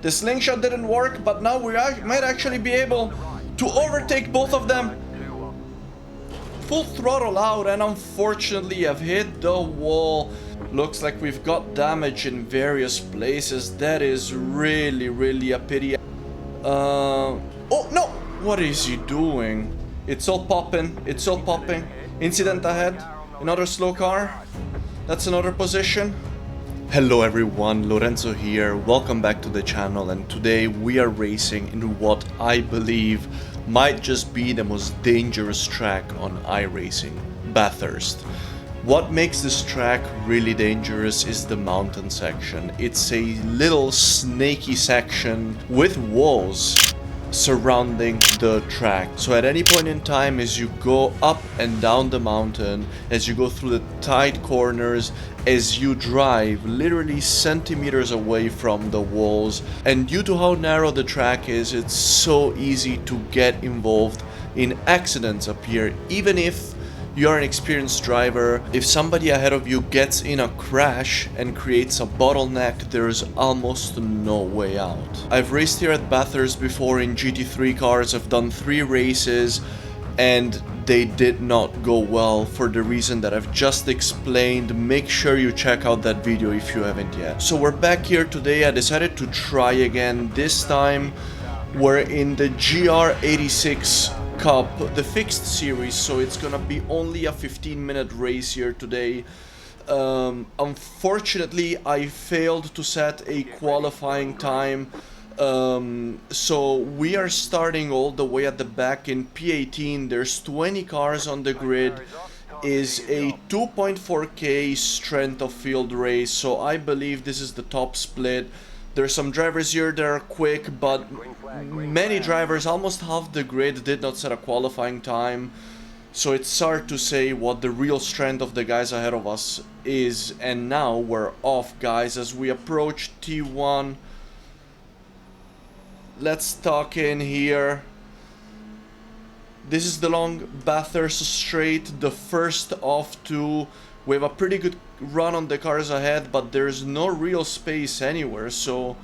The slingshot didn't work, but now we might actually be able to overtake both of them. Full throttle out, and unfortunately I've hit the wall. Looks like we've got damage in various places. That is really a pity. Oh no! What is he doing? It's all popping. It's all popping. Incident ahead. Another slow car. That's another position. Hello everyone, Lorenzo here. Welcome back to the channel, and today we are racing in what I believe might just be the most dangerous track on iRacing, Bathurst. What makes this track really dangerous is the mountain section. It's a little snaky section with walls surrounding the track. So at any point in time, as you go up and down the mountain, as you go through the tight corners, as you drive literally centimeters away from the walls, and due to how narrow the track is, it's so easy to get involved in accidents up here. Even if you're an experienced driver, if somebody ahead of you gets in a crash and creates a bottleneck, there's almost no way out. I've raced here at Bathurst before in GT3 cars. I've done 3 races and they did not go well for the reason that I've just explained. Make sure you check out that video if you haven't yet. So we're back here today. I decided to try again. This time we're in the GR Cup, the fixed series, so it's gonna be only a 15-minute race here today. Unfortunately, I failed to set a qualifying time, so we are starting all the way at the back in P18. There's 20 cars on the grid. Is a 2.4k strength of field race, so I believe this is the top split. There's some drivers here that are quick, but many drivers, almost half the grid, did not set a qualifying time. So it's hard to say what the real strength of the guys ahead of us is. And now we're off, guys, as we approach T1. Let's tuck in here. This is the long Bathurst straight, the first of 2. We have a pretty good run on the cars ahead, but there's no real space anywhere, so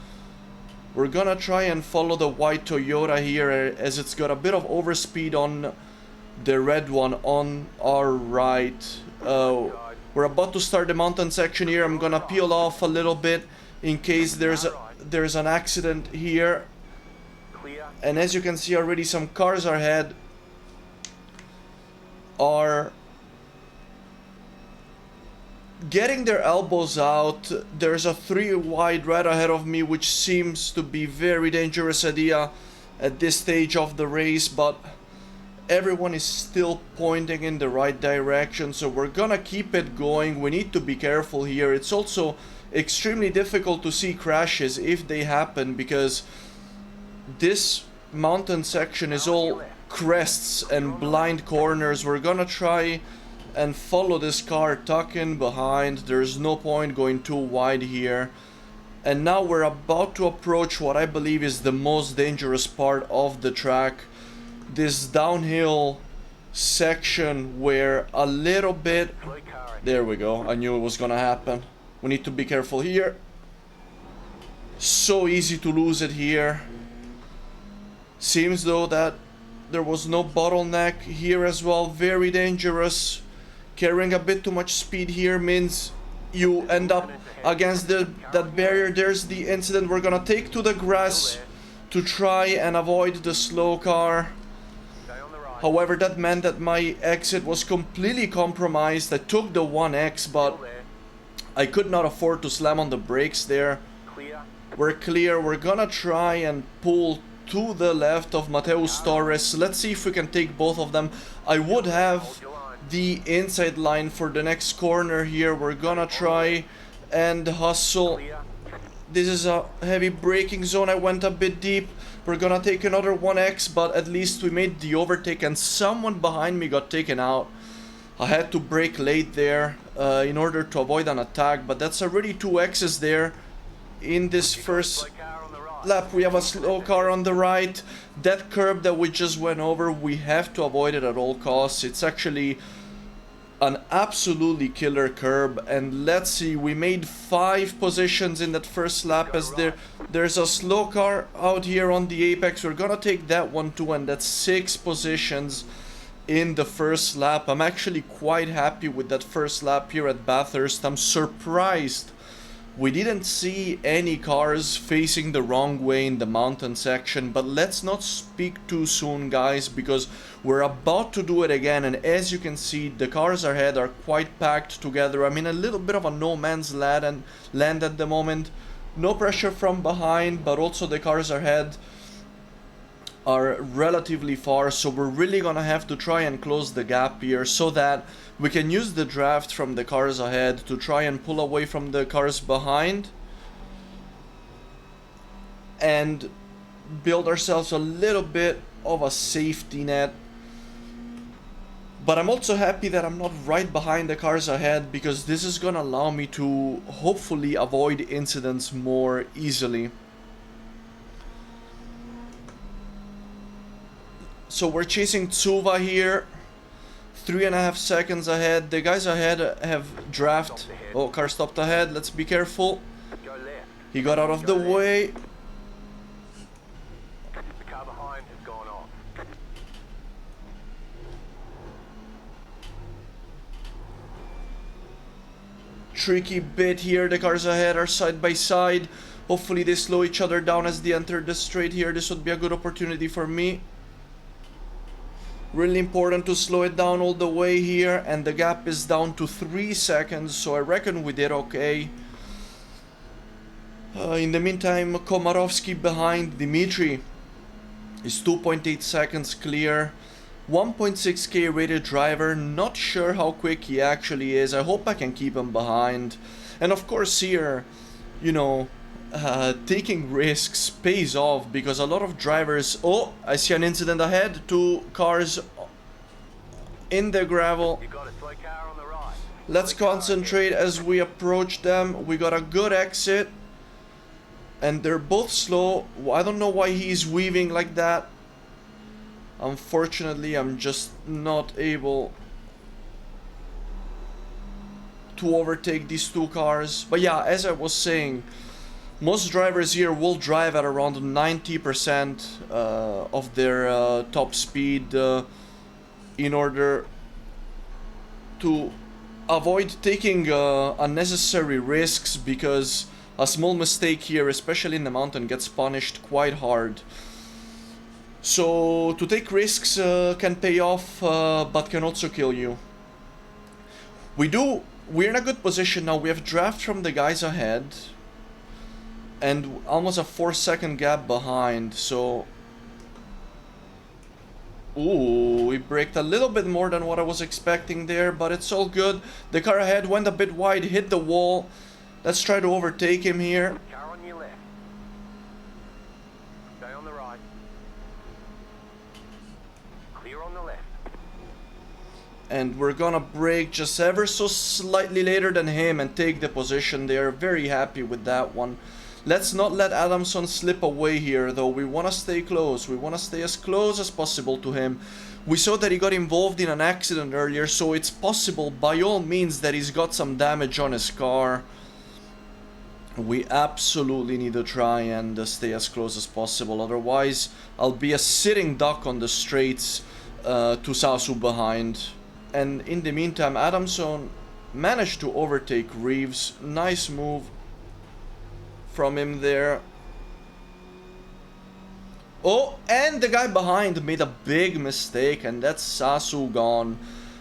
we're gonna try and follow the white Toyota here, as it's got a bit of overspeed on the red one on our right. We're about to start the mountain section here. I'm gonna peel off a little bit in case there's an accident here. And as you can see already, some cars ahead are getting their elbows out. There's a 3 wide right ahead of me, which seems to be very dangerous idea at this stage of the race, but everyone is still pointing in the right direction, so we're gonna keep it going. We need to be careful here. It's also extremely difficult to see crashes if they happen, because this mountain section is all crests and blind corners. We're gonna try and follow this car, tuck in behind. There's no point going too wide here. And now we're about to approach what I believe is the most dangerous part of the track. This downhill section where a little bit... There we go. I knew it was gonna happen. We need to be careful here. So easy to lose it here. Seems though that there was no bottleneck here as well. Very dangerous. Carrying a bit too much speed here means you end up against that barrier. There's the incident. We're gonna take to the grass to try and avoid the slow car. However, that meant that my exit was completely compromised. I took the 1X, but I could not afford to slam on the brakes there. We're clear. We're gonna try and pull to the left of Notorious. Let's see if we can take both of them. I would have the inside line for the next corner here. We're gonna try and hustle. This is a heavy braking zone. I went a bit deep. We're gonna take another 1X, but at least we made the overtake and someone behind me got taken out. I had to brake late there in order to avoid an attack, but that's already 2 X's there in this first lap. We have a slow car on the right. That curb that we just went over, we have to avoid it at all costs. It's actually an absolutely killer curb. And let's see, we made 5 positions in that first lap, as there's a slow car out here on the apex. We're gonna take that one too, and that's 6 positions in the first lap. I'm actually quite happy with that first lap here at Bathurst. I'm surprised we didn't see any cars facing the wrong way in the mountain section, but let's not speak too soon, guys, because we're about to do it again. And as you can see, the cars ahead are quite packed together. I'm in a little bit of a no man's land at the moment. No pressure from behind, but also the cars ahead are relatively far, so we're really gonna have to try and close the gap here so that we can use the draft from the cars ahead to try and pull away from the cars behind and build ourselves a little bit of a safety net. But I'm also happy that I'm not right behind the cars ahead, because this is gonna allow me to hopefully avoid incidents more easily. So we're chasing Tsuva here, 3.5 seconds ahead. The guys ahead have draft. Oh, car stopped ahead. Let's be careful. He got out of the way. The car behind has gone off. Tricky bit here. The cars ahead are side by side. Hopefully they slow each other down as they enter the straight here. This would be a good opportunity for me. Really important to slow it down all the way here, and the gap is down to 3 seconds, so I reckon we did okay. In the meantime, Komarovsky behind Dimitri is 2.8 seconds clear. 1.6k rated driver, not sure how quick he actually is. I hope I can keep him behind. And of course here, you know, taking risks pays off, because a lot of drivers... Oh, I see an incident ahead. 2 cars in the gravel. Let's concentrate as we approach them. We got a good exit, and they're both slow. I don't know why he's weaving like that. Unfortunately, I'm just not able to overtake these 2 cars. But yeah, as I was saying, most drivers here will drive at around 90% of their top speed in order to avoid taking unnecessary risks, because a small mistake here, especially in the mountain, gets punished quite hard. So to take risks can pay off, but can also kill you. We're in a good position now. We have draft from the guys ahead, and almost a 4-second gap behind, so... Ooh, we braked a little bit more than what I was expecting there, but it's all good. The car ahead went a bit wide, hit the wall. Let's try to overtake him here. Car on your left. Stay on the right. Clear on the left. And we're gonna brake just ever so slightly later than him and take the position there. Very happy with that one. Let's not let Adamson slip away here, though. We want to stay close. We want to stay as close as possible to him. We saw that he got involved in an accident earlier, so it's possible, by all means, that he's got some damage on his car. We absolutely need to try and stay as close as possible. Otherwise, I'll be a sitting duck on the straights to Sasu behind. And in the meantime, Adamson managed to overtake Reeves. Nice move from him there. Oh, and the guy behind made a big mistake, and that's Sasu gone.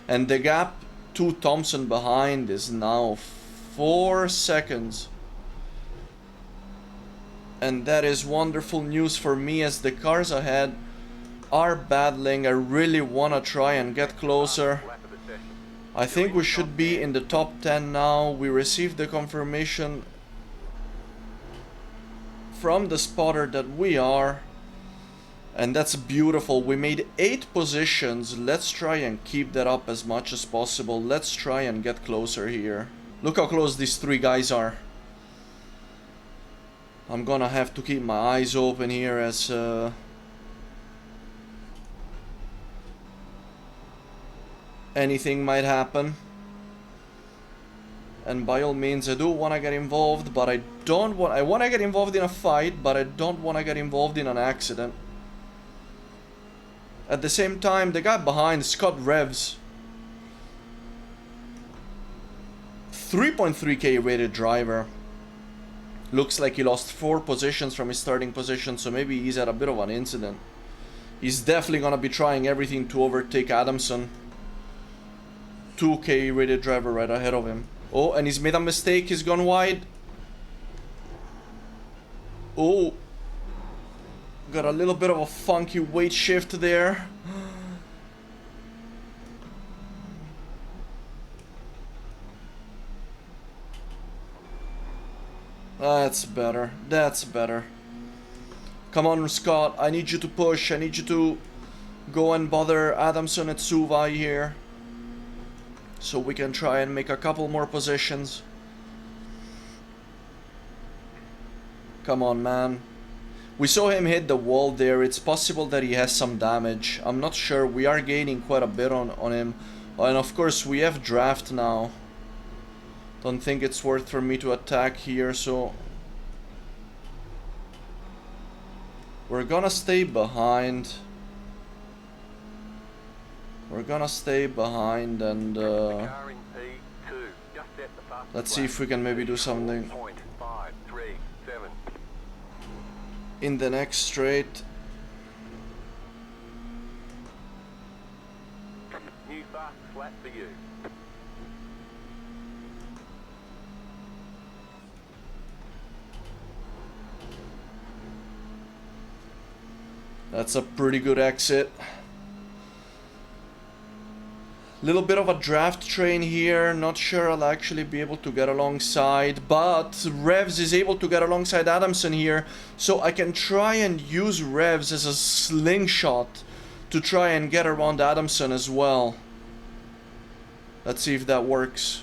And the gap to Thompson behind is now 4 seconds. And that is wonderful news for me, as the cars ahead are battling. I really want to try and get closer. I think we should be in the top 10 now. We received the confirmation from the spotter that we are, and that's beautiful. We made 8 positions. Let's try and keep that up as much as possible. Let's try and get closer here. Look how close these 3 guys are. I'm gonna have to keep my eyes open here, as anything might happen. And by all means, I do want to get involved, but I don't want... I want to get involved in a fight, but I don't want to get involved in an accident. At the same time, the guy behind, Scott Revs, 3.3k rated driver. Looks like he lost 4 positions from his starting position, so maybe he's had a bit of an incident. He's definitely gonna be trying everything to overtake Adamson. 2k rated driver right ahead of him. Oh, and he's made a mistake, he's gone wide. Oh. Got a little bit of a funky weight shift there. That's better. That's better. Come on, Scott. I need you to push. I need you to go and bother Adamson at Suva here. So we can try and make a couple more positions. Come on, man. We saw him hit the wall there. It's possible that he has some damage. I'm not sure. We are gaining quite a bit on him. And of course, we have draft now. Don't think it's worth for me to attack here, so... We're gonna stay behind. We're gonna stay behind and... let's see if we can maybe do something in the next straight. New fast flat for you. That's a pretty good exit. Little bit of a draft train here. Not sure I'll actually be able to get alongside, but Revs is able to get alongside Adamson here, so I can try and use Revs as a slingshot to try and get around Adamson as well. Let's see if that works.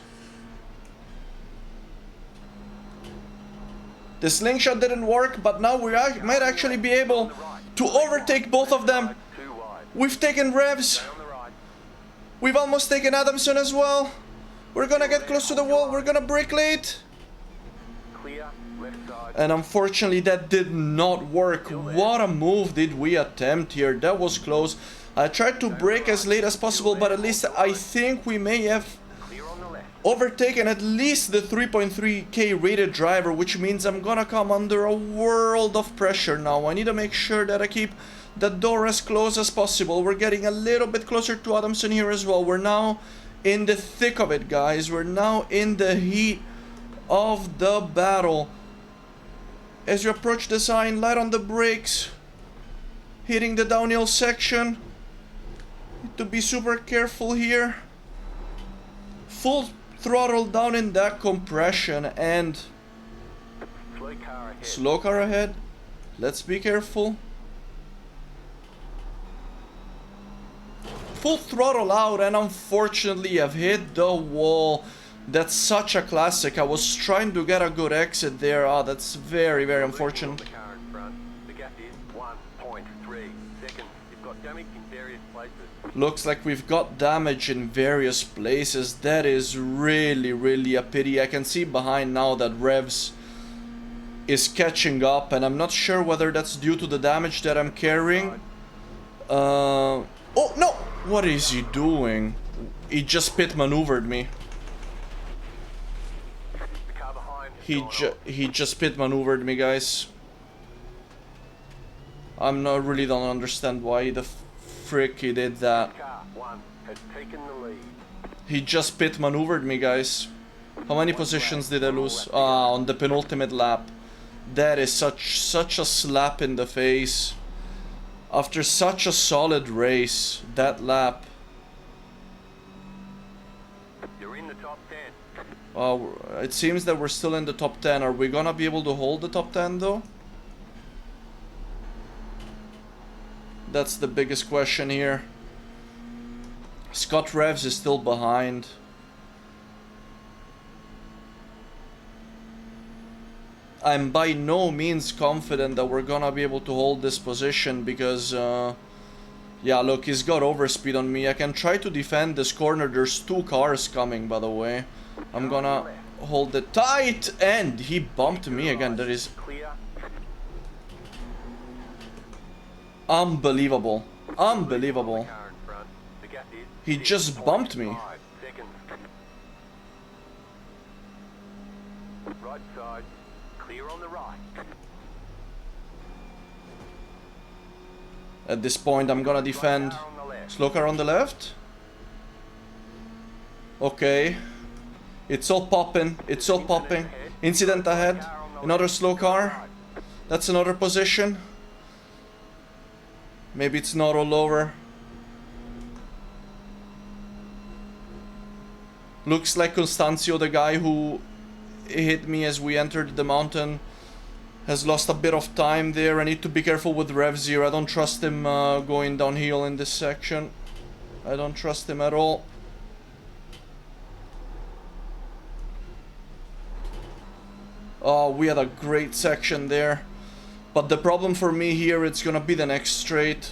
The slingshot didn't work, but now we might actually be able to overtake both of them. We've taken Revs. We've almost taken Adamson as well. We're gonna get close to the wall. We're gonna brake late. And unfortunately that did not work. What a move did we attempt here. That was close. I tried to brake as late as possible, but at least I think we may have overtaken at least the 3.3k rated driver, which means I'm gonna come under a world of pressure now. I need to make sure that I keep the door as close as possible. We're getting a little bit closer to Adamson here as well. We're now in the thick of it, guys. We're now in the heat of the battle. As you approach the sign, light on the brakes. Hitting the downhill section. Need to be super careful here. Full throttle down in that compression and slow car ahead. Let's be careful. Full throttle out, and unfortunately I've hit the wall. That's such a classic. I was trying to get a good exit there. Ah, that's very, very unfortunate. Looks like we've got damage in various places. That is really, really a pity. I can see behind now that Revs is catching up, and I'm not sure whether that's due to the damage that I'm carrying. Oh, no! What is he doing? He just pit maneuvered me. He just pit maneuvered me, guys. I'm not really don't understand why the frick he did that. He just pit maneuvered me, guys. How many positions did I lose? Ah, on the penultimate lap. That is such a slap in the face. After such a solid race, that lap. You're in the top 10. It seems that we're still in the top 10. Are we gonna be able to hold the top 10 though? That's the biggest question here. Scott Revs is still behind. I'm by no means confident that we're gonna be able to hold this position because yeah, look, he's got overspeed on me. I can try to defend this corner. There's 2 cars coming, by the way. I'm gonna hold it tight, and he bumped me again. That is Clear. unbelievable. Unbelievable. Car in front. The gap is He just bumped me. 6.5 seconds. Right side. Clear on the right. At this point, I'm gonna defend. Car on the left. Slow car on the left. Okay. It's all popping. It's all popping. Incident ahead. Another slow car. That's another position. Maybe it's not all over. Looks like Constancio, the guy who hit me as we entered the mountain, has lost a bit of time there. I need to be careful with revs here. I don't trust him going downhill in this section. I don't trust him at all. Oh, we had a great section there. But the problem for me here, it's gonna be the next straight.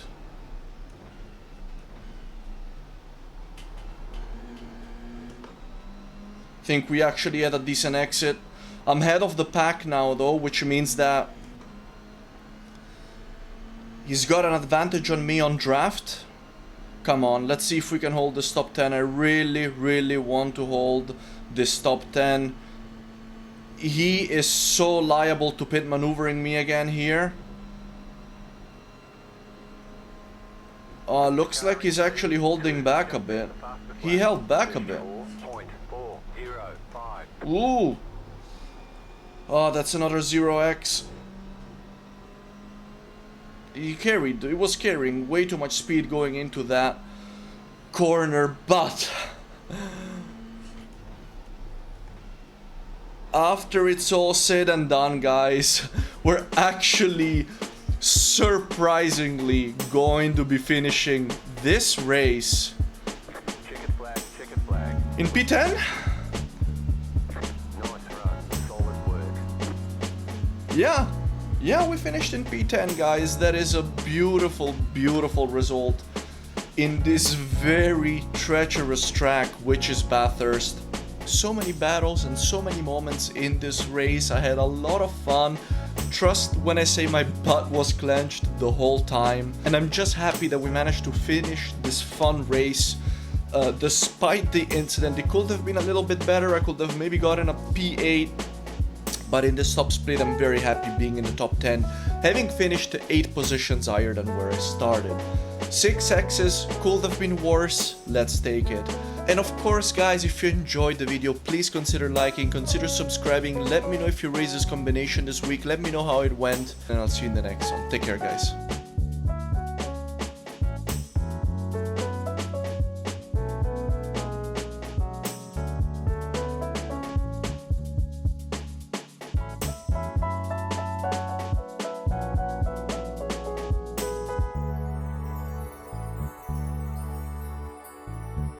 Think we actually had a decent exit. I'm head of the pack now though, which means that he's got an advantage on me on draft. Come on, let's see if we can hold this top 10. I really want to hold this top 10. He is so liable to pit maneuvering me again here. Looks like he's actually holding back a bit. He held back a bit. Ooh. Oh, that's another 0x. He was carrying way too much speed going into that corner, but after it's all said and done, guys, we're actually surprisingly going to be finishing this race in P10. Yeah, we finished in P10, guys. That is a beautiful result in this very treacherous track, which is Bathurst. So many battles and so many moments in this race. I had a lot of fun. Trust when I say my butt was clenched the whole time. And I'm just happy that we managed to finish this fun race. Despite the incident, it could have been a little bit better. I could have maybe gotten a P8. But in this top split, I'm very happy being in the top 10, having finished 8 positions higher than where I started. 6 X's, could have been worse, let's take it. And of course, guys, if you enjoyed the video, please consider liking, consider subscribing, let me know if you raised this combination this week, let me know how it went, and I'll see you in the next one. Take care, guys.